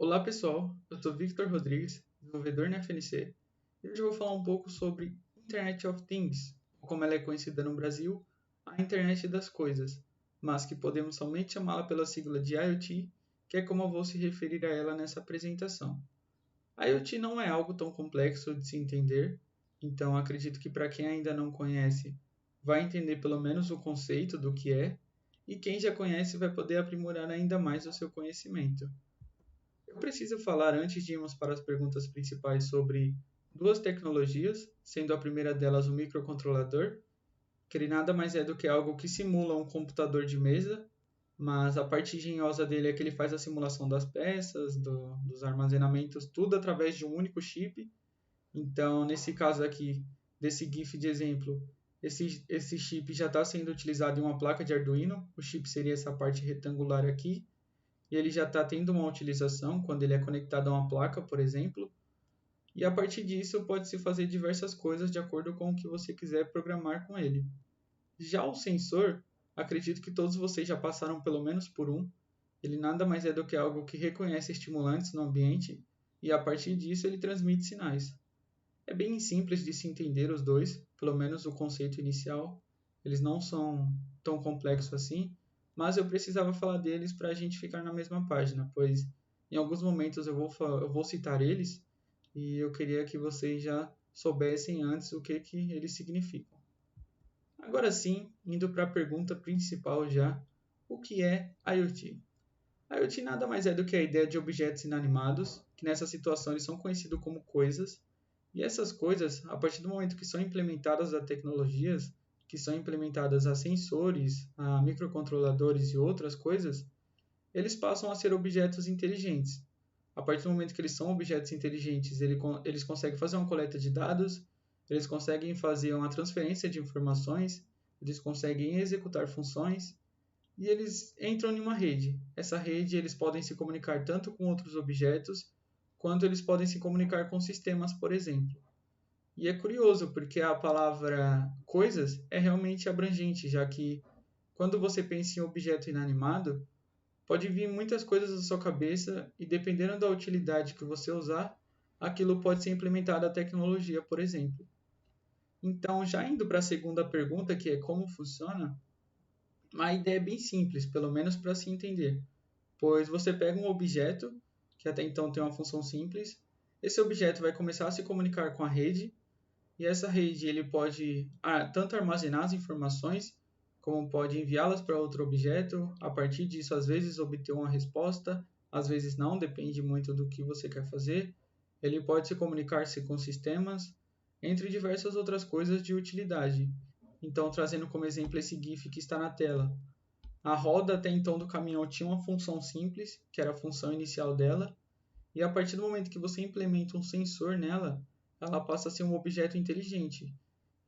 Olá pessoal, eu sou Victor Rodrigues, desenvolvedor na FNC, e hoje eu vou falar um pouco sobre Internet of Things, ou como ela é conhecida no Brasil, a Internet das Coisas, mas que podemos somente chamá-la pela sigla de IoT, que é como eu vou se referir a ela nessa apresentação. A IoT não é algo tão complexo de se entender, então acredito que para quem ainda não conhece, vai entender pelo menos o conceito do que é, e quem já conhece vai poder aprimorar ainda mais o seu conhecimento. Eu preciso falar antes de irmos para as perguntas principais sobre duas tecnologias, sendo a primeira delas o microcontrolador, que ele nada mais é do que algo que simula um computador de mesa, mas a parte engenhosa dele é que ele faz a simulação das peças, dos armazenamentos, tudo através de um único chip. Então, nesse caso aqui, desse GIF de exemplo, esse chip já está sendo utilizado em uma placa de Arduino. O chip seria essa parte retangular aqui, e ele já está tendo uma utilização quando ele é conectado a uma placa, por exemplo, e a partir disso pode-se fazer diversas coisas de acordo com o que você quiser programar com ele. Já o sensor, acredito que todos vocês já passaram pelo menos por um. Ele nada mais é do que algo que reconhece estimulantes no ambiente e a partir disso ele transmite sinais. É bem simples de se entender os dois, pelo menos o conceito inicial. Eles não são tão complexos assim, mas eu precisava falar deles para a gente ficar na mesma página, pois em alguns momentos eu vou citar eles e eu queria que vocês já soubessem antes o que eles significam. Agora sim, indo para a pergunta principal já, o que é IoT? IoT nada mais é do que a ideia de objetos inanimados, que nessa situação eles são conhecidos como coisas, e essas coisas, a partir do momento que são implementadas a tecnologias, que são implementadas a sensores, a microcontroladores e outras coisas, eles passam a ser objetos inteligentes. A partir do momento que eles são objetos inteligentes, eles conseguem fazer uma coleta de dados, eles conseguem fazer uma transferência de informações, eles conseguem executar funções e eles entram em uma rede. Essa rede eles podem se comunicar tanto com outros objetos, quanto eles podem se comunicar com sistemas, por exemplo. E é curioso porque a palavra coisas é realmente abrangente, já que quando você pensa em objeto inanimado, pode vir muitas coisas à sua cabeça e dependendo da utilidade que você usar, aquilo pode ser implementado a tecnologia, por exemplo. Então, já indo para a segunda pergunta, que é como funciona, a ideia é bem simples, pelo menos para se entender. Pois você pega um objeto, que até então tem uma função simples, esse objeto vai começar a se comunicar com a rede, e essa rede ele pode tanto armazenar as informações, como pode enviá-las para outro objeto, a partir disso às vezes obter uma resposta, às vezes não, depende muito do que você quer fazer. Ele pode se comunicar-se com sistemas, entre diversas outras coisas de utilidade. Então, trazendo como exemplo esse GIF que está na tela. A roda até então do caminhão tinha uma função simples, que era a função inicial dela, e a partir do momento que você implementa um sensor nela, ela passa a ser um objeto inteligente.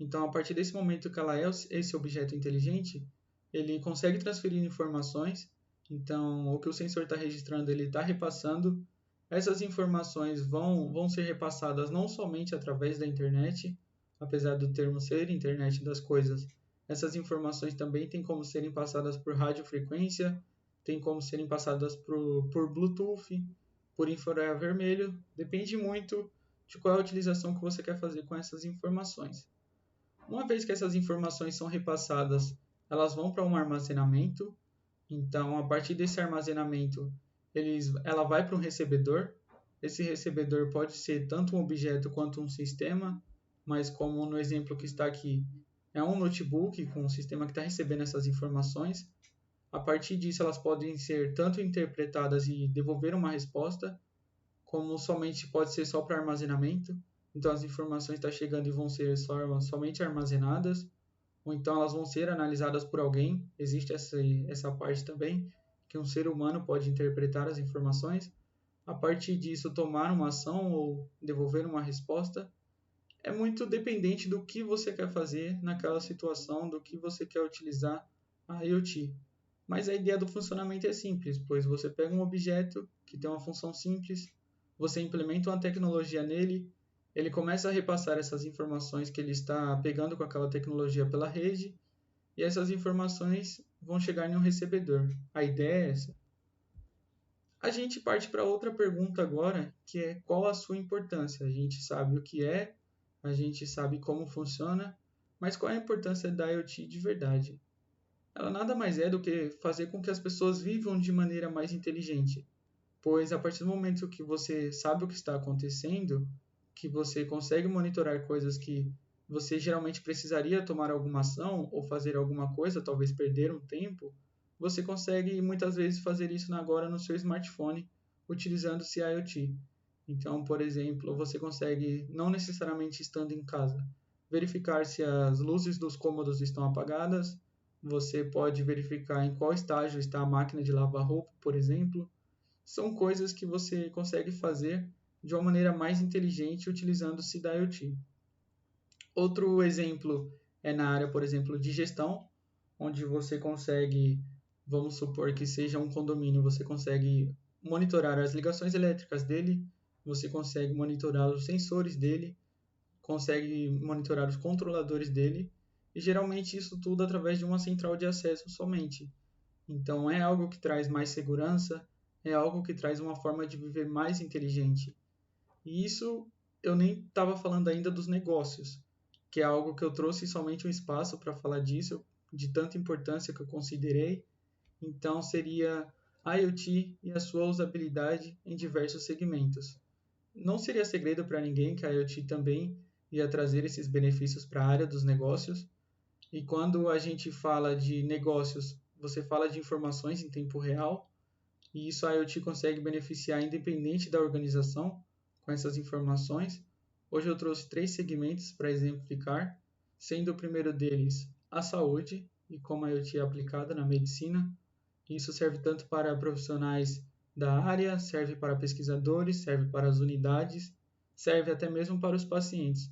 Então, a partir desse momento que ela é esse objeto inteligente, ele consegue transferir informações. Então, o que o sensor está registrando, ele está repassando. Essas informações vão ser repassadas não somente através da internet, apesar do termo ser internet das coisas. Essas informações também têm como serem passadas por radiofrequência, tem como serem passadas por Bluetooth, por infravermelho. Depende muito de qual é a utilização que você quer fazer com essas informações. Uma vez que essas informações são repassadas, elas vão para um armazenamento. Então, a partir desse armazenamento, ela vai para um recebedor. Esse recebedor pode ser tanto um objeto quanto um sistema, mas como no exemplo que está aqui, é um notebook com um sistema que está recebendo essas informações. A partir disso, elas podem ser tanto interpretadas e devolver uma resposta, como somente pode ser só para armazenamento. Então, as informações estão chegando e vão ser somente armazenadas, ou então elas vão ser analisadas por alguém. Existe essa parte também, que um ser humano pode interpretar as informações. A partir disso, tomar uma ação ou devolver uma resposta. É muito dependente do que você quer fazer naquela situação, do que você quer utilizar a IoT. Mas a ideia do funcionamento é simples, pois você pega um objeto que tem uma função simples, você implementa uma tecnologia nele, ele começa a repassar essas informações que ele está pegando com aquela tecnologia pela rede, e essas informações vão chegar em um recebedor. A ideia é essa. A gente parte para outra pergunta agora, que é qual a sua importância? A gente sabe o que é, a gente sabe como funciona, mas qual é a importância da IoT de verdade? Ela nada mais é do que fazer com que as pessoas vivam de maneira mais inteligente, pois a partir do momento que você sabe o que está acontecendo, que você consegue monitorar coisas que você geralmente precisaria tomar alguma ação ou fazer alguma coisa, talvez perder um tempo, você consegue muitas vezes fazer isso agora no seu smartphone utilizando-se IoT. Então, por exemplo, você consegue, não necessariamente estando em casa, verificar se as luzes dos cômodos estão apagadas, você pode verificar em qual estágio está a máquina de lavar roupa, por exemplo. São coisas que você consegue fazer de uma maneira mais inteligente utilizando-se da IoT. Outro exemplo é na área, por exemplo, de gestão, onde você consegue, vamos supor que seja um condomínio, você consegue monitorar as ligações elétricas dele, você consegue monitorar os sensores dele, consegue monitorar os controladores dele, e geralmente isso tudo através de uma central de acesso somente. Então é algo que traz mais segurança, é algo que traz uma forma de viver mais inteligente. E isso eu nem estava falando ainda dos negócios, que é algo que eu trouxe somente um espaço para falar disso, de tanta importância que eu considerei. Então seria a IoT e a sua usabilidade em diversos segmentos. Não seria segredo para ninguém que a IoT também ia trazer esses benefícios para a área dos negócios. E quando a gente fala de negócios, você fala de informações em tempo real, e isso a IoT consegue beneficiar independente da organização com essas informações. Hoje eu trouxe 3 segmentos para exemplificar, sendo o primeiro deles a saúde e como a IoT é aplicada na medicina. Isso serve tanto para profissionais da área, serve para pesquisadores, serve para as unidades, serve até mesmo para os pacientes,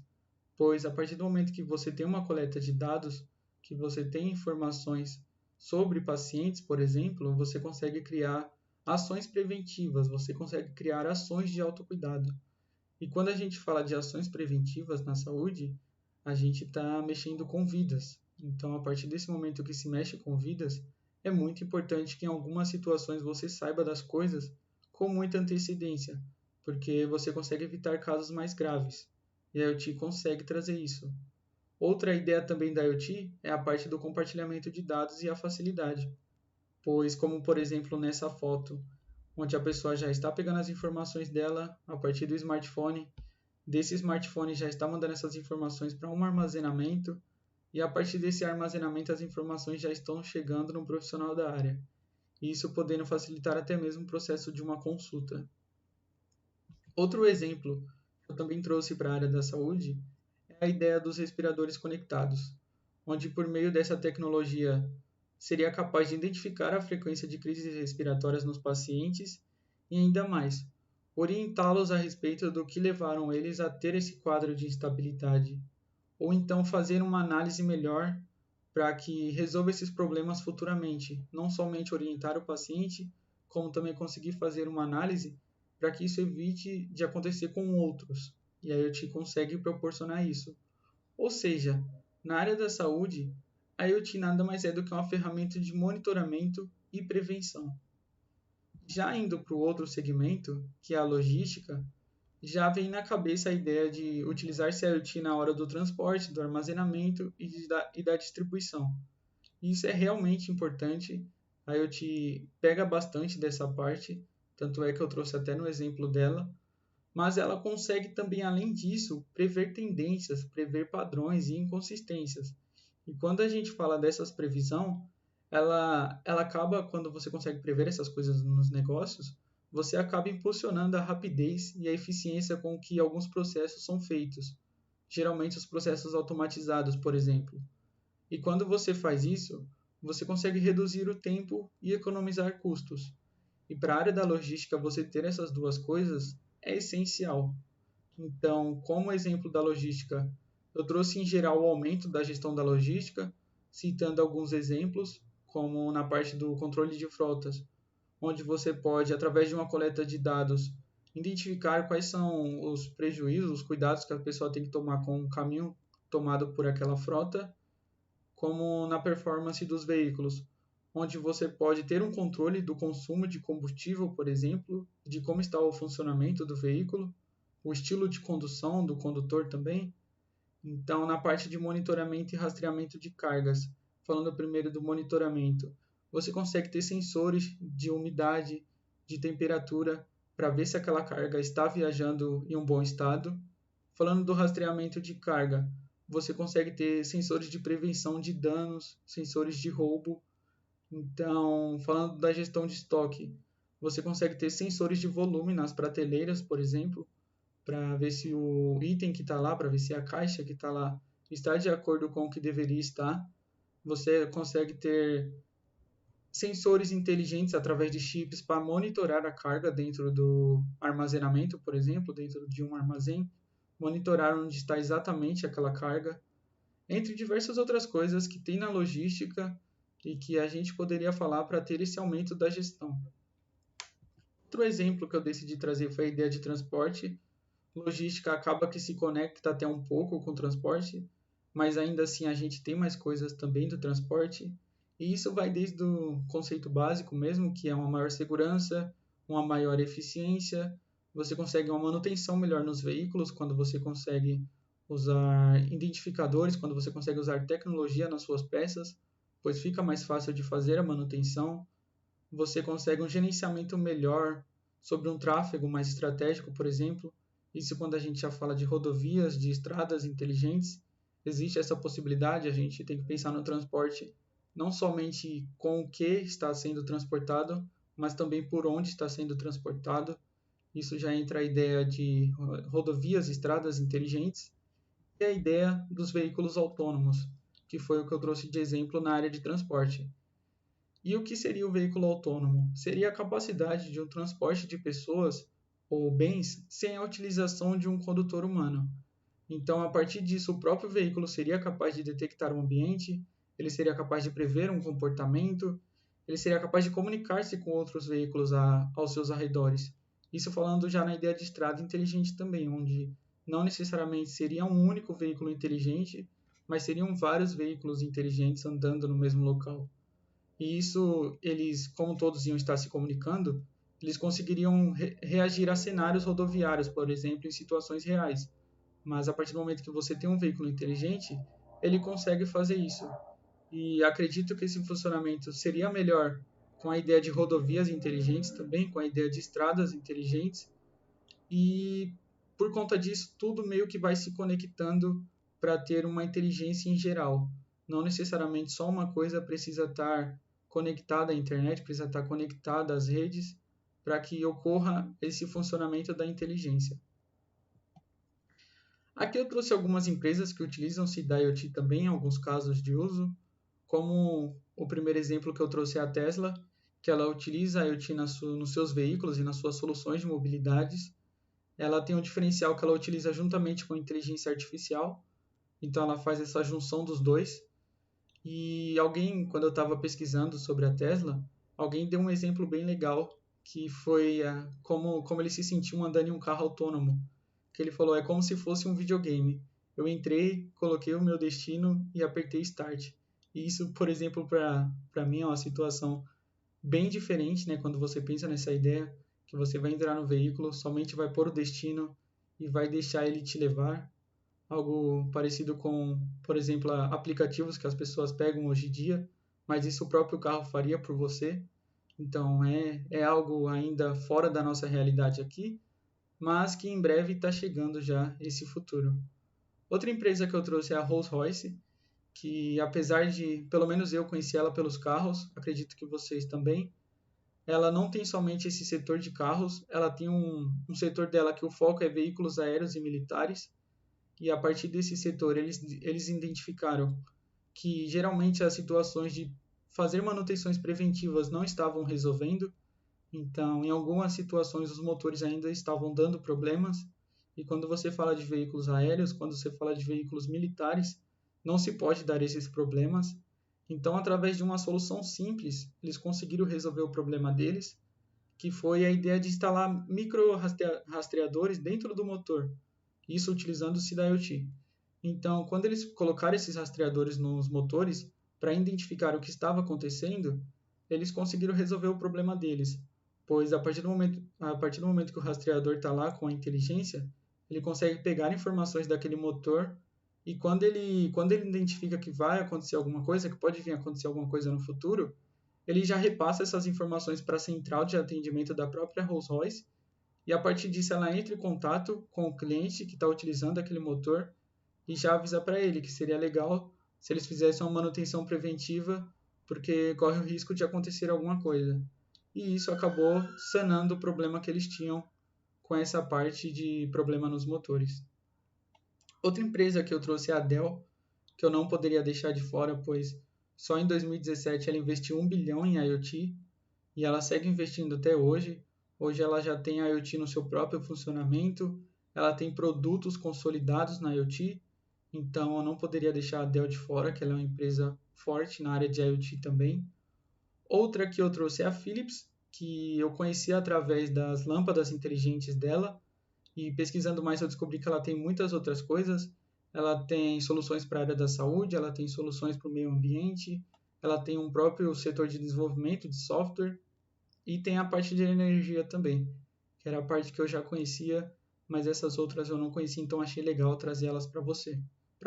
pois a partir do momento que você tem uma coleta de dados, que você tem informações sobre pacientes, por exemplo, você consegue criar ações preventivas, você consegue criar ações de autocuidado. E quando a gente fala de ações preventivas na saúde, a gente está mexendo com vidas. Então, a partir desse momento que se mexe com vidas, é muito importante que em algumas situações você saiba das coisas com muita antecedência, porque você consegue evitar casos mais graves. E a IoT consegue trazer isso. Outra ideia também da IoT é a parte do compartilhamento de dados e a facilidade, pois, como por exemplo nessa foto, onde a pessoa já está pegando as informações dela a partir do smartphone, desse smartphone já está mandando essas informações para um armazenamento, e a partir desse armazenamento as informações já estão chegando no profissional da área, e isso podendo facilitar até mesmo o processo de uma consulta. Outro exemplo que eu também trouxe para a área da saúde é a ideia dos respiradores conectados, onde por meio dessa tecnologia seria capaz de identificar a frequência de crises respiratórias nos pacientes e ainda mais, orientá-los a respeito do que levaram eles a ter esse quadro de instabilidade, ou então fazer uma análise melhor para que resolva esses problemas futuramente, não somente orientar o paciente, como também conseguir fazer uma análise para que isso evite de acontecer com outros. E aí eu te consegue proporcionar isso. Ou seja, na área da saúde, a IoT nada mais é do que uma ferramenta de monitoramento e prevenção. Já indo para o outro segmento, que é a logística, já vem na cabeça a ideia de utilizar-se a IoT na hora do transporte, do armazenamento e da distribuição. Isso é realmente importante. A IoT pega bastante dessa parte, tanto é que eu trouxe até no exemplo dela, mas ela consegue também, além disso, prever tendências, prever padrões e inconsistências. E quando a gente fala dessas previsão, ela acaba, quando você consegue prever essas coisas nos negócios, você acaba impulsionando a rapidez e a eficiência com que alguns processos são feitos. Geralmente os processos automatizados, por exemplo. E quando você faz isso, você consegue reduzir o tempo e economizar custos. E para a área da logística, você ter essas duas coisas é essencial. Então, como exemplo da logística, eu trouxe em geral o aumento da gestão da logística, citando alguns exemplos, como na parte do controle de frotas, onde você pode, através de uma coleta de dados, identificar quais são os prejuízos, os cuidados que a pessoa tem que tomar com o caminho tomado por aquela frota, como na performance dos veículos, onde você pode ter um controle do consumo de combustível, por exemplo, de como está o funcionamento do veículo, o estilo de condução do condutor também. Então, na parte de monitoramento e rastreamento de cargas, falando primeiro do monitoramento, você consegue ter sensores de umidade, de temperatura, para ver se aquela carga está viajando em um bom estado. Falando do rastreamento de carga, você consegue ter sensores de prevenção de danos, sensores de roubo. Então, falando da gestão de estoque, você consegue ter sensores de volume nas prateleiras, por exemplo, para ver se o item que está lá, para ver se a caixa que está lá está de acordo com o que deveria estar. Você consegue ter sensores inteligentes através de chips para monitorar a carga dentro do armazenamento, por exemplo, dentro de um armazém, monitorar onde está exatamente aquela carga, entre diversas outras coisas que tem na logística e que a gente poderia falar para ter esse aumento da gestão. Outro exemplo que eu decidi trazer foi a ideia de transporte. Logística acaba que se conecta até um pouco com o transporte, mas ainda assim a gente tem mais coisas também do transporte. E isso vai desde o conceito básico mesmo, que é uma maior segurança, uma maior eficiência. Você consegue uma manutenção melhor nos veículos quando você consegue usar identificadores, quando você consegue usar tecnologia nas suas peças, pois fica mais fácil de fazer a manutenção. Você consegue um gerenciamento melhor sobre um tráfego mais estratégico, por exemplo. Isso quando a gente já fala de rodovias, de estradas inteligentes, existe essa possibilidade, a gente tem que pensar no transporte não somente com o que está sendo transportado, mas também por onde está sendo transportado. Isso já entra a ideia de rodovias, estradas inteligentes e a ideia dos veículos autônomos, que foi o que eu trouxe de exemplo na área de transporte. E o que seria o veículo autônomo? Seria a capacidade de um transporte de pessoas ou bens sem a utilização de um condutor humano. Então, a partir disso, o próprio veículo seria capaz de detectar o ambiente, ele seria capaz de prever um comportamento, ele seria capaz de comunicar-se com outros veículos aos seus arredores. Isso falando já na ideia de estrada inteligente também, onde não necessariamente seria um único veículo inteligente, mas seriam vários veículos inteligentes andando no mesmo local. E isso, eles, como todos iam estar se comunicando, eles conseguiriam reagir a cenários rodoviários, por exemplo, em situações reais. Mas a partir do momento que você tem um veículo inteligente, ele consegue fazer isso. E acredito que esse funcionamento seria melhor com a ideia de rodovias inteligentes também, com a ideia de estradas inteligentes. E por conta disso, tudo meio que vai se conectando para ter uma inteligência em geral. Não necessariamente só uma coisa precisa estar conectada à internet, precisa estar conectada às redes para que ocorra esse funcionamento da inteligência. Aqui eu trouxe algumas empresas que utilizam-se da IoT também em alguns casos de uso, como o primeiro exemplo que eu trouxe é a Tesla, que ela utiliza a IoT nos seus veículos e nas suas soluções de mobilidades. Ela tem um diferencial que ela utiliza juntamente com a inteligência artificial, então ela faz essa junção dos dois. E alguém, quando eu estava pesquisando sobre a Tesla, alguém deu um exemplo bem legal, que foi como ele se sentiu andando em um carro autônomo. Que ele falou, é como se fosse um videogame. Eu entrei, coloquei o meu destino e apertei Start. E isso, por exemplo, para mim é uma situação bem diferente, né? Quando você pensa nessa ideia, que você vai entrar no veículo, somente vai pôr o destino e vai deixar ele te levar. Algo parecido com, por exemplo, aplicativos que as pessoas pegam hoje em dia, mas isso o próprio carro faria por você. Então é algo ainda fora da nossa realidade aqui, mas que em breve está chegando já esse futuro. Outra empresa que eu trouxe é a Rolls-Royce, que apesar de, pelo menos eu conheci ela pelos carros, acredito que vocês também, ela não tem somente esse setor de carros, ela tem um setor dela que o foco é veículos aéreos e militares, e a partir desse setor eles identificaram que geralmente as situações de fazer manutenções preventivas não estavam resolvendo, então em algumas situações os motores ainda estavam dando problemas, e quando você fala de veículos aéreos, quando você fala de veículos militares, não se pode dar esses problemas. Então, através de uma solução simples, eles conseguiram resolver o problema deles, que foi a ideia de instalar micro rastreadores dentro do motor, isso utilizando-se da IoT. Então, quando eles colocaram esses rastreadores nos motores para identificar o que estava acontecendo, eles conseguiram resolver o problema deles, pois a partir do momento que o rastreador está lá com a inteligência, ele consegue pegar informações daquele motor e quando ele identifica que vai acontecer alguma coisa, que pode vir a acontecer alguma coisa no futuro, ele já repassa essas informações para a central de atendimento da própria Rolls-Royce e a partir disso ela entra em contato com o cliente que está utilizando aquele motor e já avisa para ele que seria legal se eles fizessem uma manutenção preventiva, porque corre o risco de acontecer alguma coisa. E isso acabou sanando o problema que eles tinham com essa parte de problema nos motores. Outra empresa que eu trouxe é a Dell, que eu não poderia deixar de fora, pois só em 2017 ela investiu 1 bilhão em IoT e ela segue investindo até hoje. Hoje ela já tem a IoT no seu próprio funcionamento, ela tem produtos consolidados na IoT, então eu não poderia deixar a Dell de fora, que ela é uma empresa forte na área de IoT também. Outra que eu trouxe é a Philips, que eu conheci através das lâmpadas inteligentes dela, e pesquisando mais eu descobri que ela tem muitas outras coisas. Ela tem soluções para a área da saúde, ela tem soluções para o meio ambiente, ela tem um próprio setor de desenvolvimento de software e tem a parte de energia também, que era a parte que eu já conhecia, mas essas outras eu não conhecia, então achei legal trazer elas para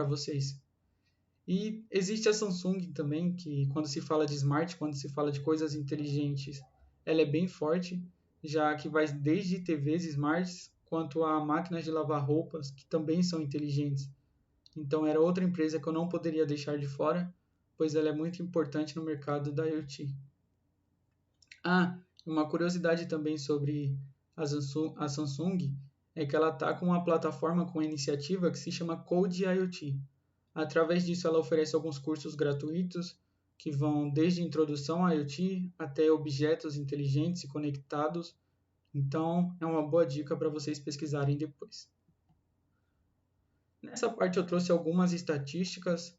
vocês. E existe a Samsung também, que quando se fala de smart, quando se fala de coisas inteligentes, ela é bem forte, já que vai desde TVs smarts quanto a máquinas de lavar roupas, que também são inteligentes. Então era outra empresa que eu não poderia deixar de fora, pois ela é muito importante no mercado da IoT. Ah, uma curiosidade também sobre a Samsung é que ela está com uma plataforma com uma iniciativa que se chama Code IoT. Através disso, ela oferece alguns cursos gratuitos que vão desde introdução à IoT até objetos inteligentes e conectados. Então, é uma boa dica para vocês pesquisarem depois. Nessa parte, eu trouxe algumas estatísticas,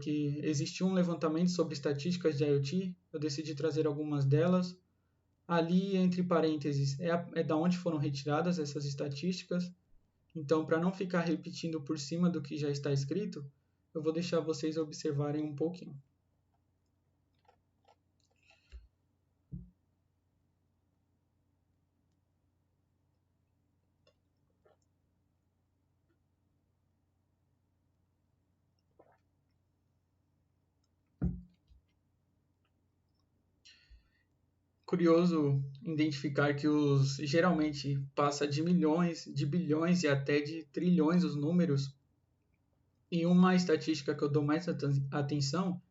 que existia um levantamento sobre estatísticas de IoT. Eu decidi trazer algumas delas. Ali, entre parênteses, é da onde foram retiradas essas estatísticas. Então, para não ficar repetindo por cima do que já está escrito, eu vou deixar vocês observarem um pouquinho. Curioso identificar que geralmente passa de milhões, de bilhões e até de trilhões os números. E uma estatística que eu dou mais atenção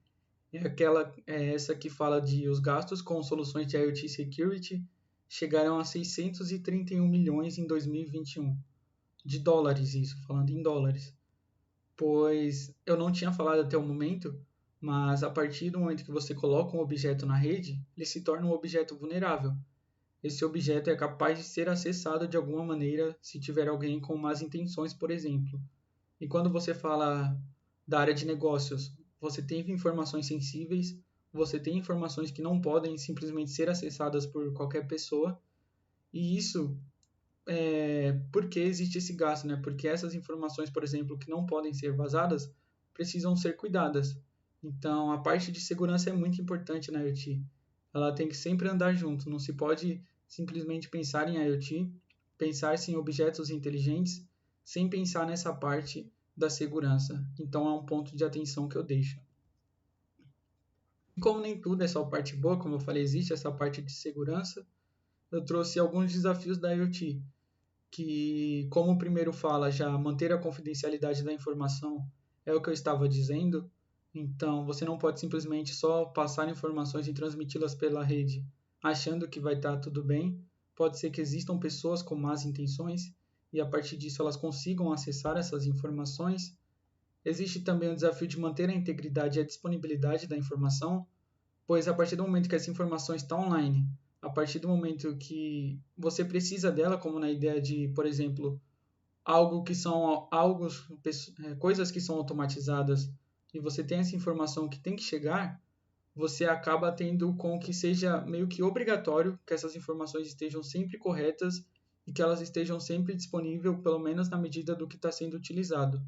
é essa que fala de os gastos com soluções de IoT Security chegaram a 631 milhões em 2021. De dólares isso, falando em dólares. Pois eu não tinha falado até o momento, mas a partir do momento que você coloca um objeto na rede, ele se torna um objeto vulnerável. Esse objeto é capaz de ser acessado de alguma maneira se tiver alguém com más intenções, por exemplo. E quando você fala da área de negócios, você tem informações sensíveis, você tem informações que não podem simplesmente ser acessadas por qualquer pessoa, e isso porque existe esse gasto, né? Porque essas informações, por exemplo, que não podem ser vazadas, precisam ser cuidadas. Então, a parte de segurança é muito importante na IoT. Ela tem que sempre andar junto, não se pode simplesmente pensar em IoT, pensar-se em objetos inteligentes, sem pensar nessa parte da segurança. Então, é um ponto de atenção que eu deixo. E como nem tudo é só parte boa, como eu falei, existe essa parte de segurança, eu trouxe alguns desafios da IoT, que, como o primeiro fala, já manter a confidencialidade da informação é o que eu estava dizendo. Então, você não pode simplesmente só passar informações e transmiti-las pela rede achando que vai estar tudo bem. Pode ser que existam pessoas com más intenções e a partir disso elas consigam acessar essas informações. Existe também o desafio de manter a integridade e a disponibilidade da informação, pois a partir do momento que essa informação está online, a partir do momento que você precisa dela, como na ideia de, por exemplo, coisas que são automatizadas, e você tem essa informação que tem que chegar, você acaba tendo com que seja meio que obrigatório que essas informações estejam sempre corretas e que elas estejam sempre disponíveis, pelo menos na medida do que está sendo utilizado.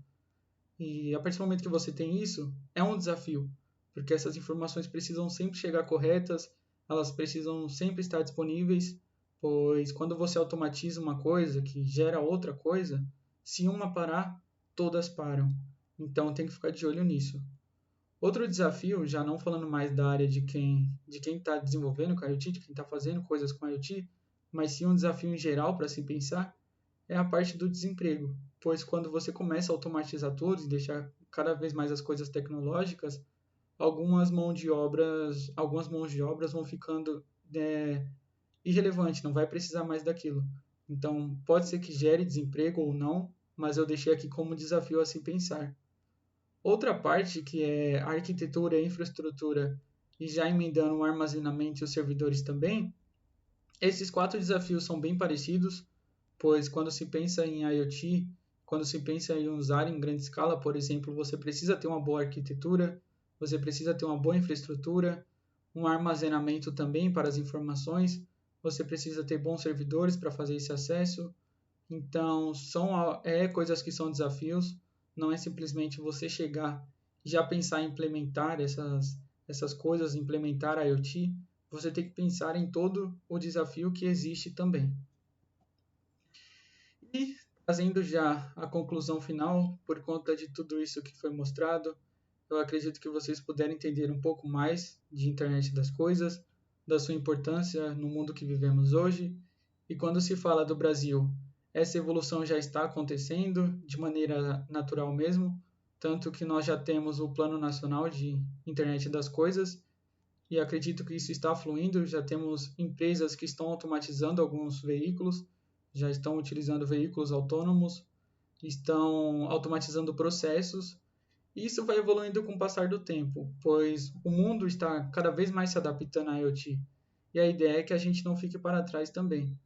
E a partir do momento que você tem isso, é um desafio, porque essas informações precisam sempre chegar corretas, elas precisam sempre estar disponíveis, pois quando você automatiza uma coisa que gera outra coisa, se uma parar, todas param. Então tem que ficar de olho nisso. Outro desafio, já não falando mais da área de quem está desenvolvendo com a IoT, de quem está fazendo coisas com a IoT, mas sim um desafio em geral para se pensar, é a parte do desemprego. Pois quando você começa a automatizar tudo e deixar cada vez mais as coisas tecnológicas, algumas mãos de obras vão ficando irrelevantes, não vai precisar mais daquilo. Então, pode ser que gere desemprego ou não, mas eu deixei aqui como desafio a se pensar. Outra parte, que é a arquitetura, a infraestrutura, e já emendando o armazenamento e os servidores também, esses 4 desafios são bem parecidos, pois quando se pensa em IoT, quando se pensa em usar em grande escala, por exemplo, você precisa ter uma boa arquitetura, você precisa ter uma boa infraestrutura, um armazenamento também para as informações, você precisa ter bons servidores para fazer esse acesso. Então, são coisas que são desafios, não é simplesmente você chegar e já pensar em implementar essas coisas, implementar a IoT, você tem que pensar em todo o desafio que existe também. E trazendo já a conclusão final, por conta de tudo isso que foi mostrado, eu acredito que vocês puderam entender um pouco mais de internet das coisas, da sua importância no mundo que vivemos hoje. E quando se fala do Brasil, essa evolução já está acontecendo de maneira natural mesmo, tanto que nós já temos o Plano Nacional de Internet das Coisas, e acredito que isso está fluindo, já temos empresas que estão automatizando alguns veículos, já estão utilizando veículos autônomos, estão automatizando processos, e isso vai evoluindo com o passar do tempo, pois o mundo está cada vez mais se adaptando à IoT, e a ideia é que a gente não fique para trás também.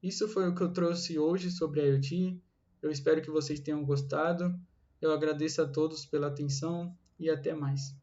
Isso foi o que eu trouxe hoje sobre a IoT. Eu espero que vocês tenham gostado. Eu agradeço a todos pela atenção e até mais.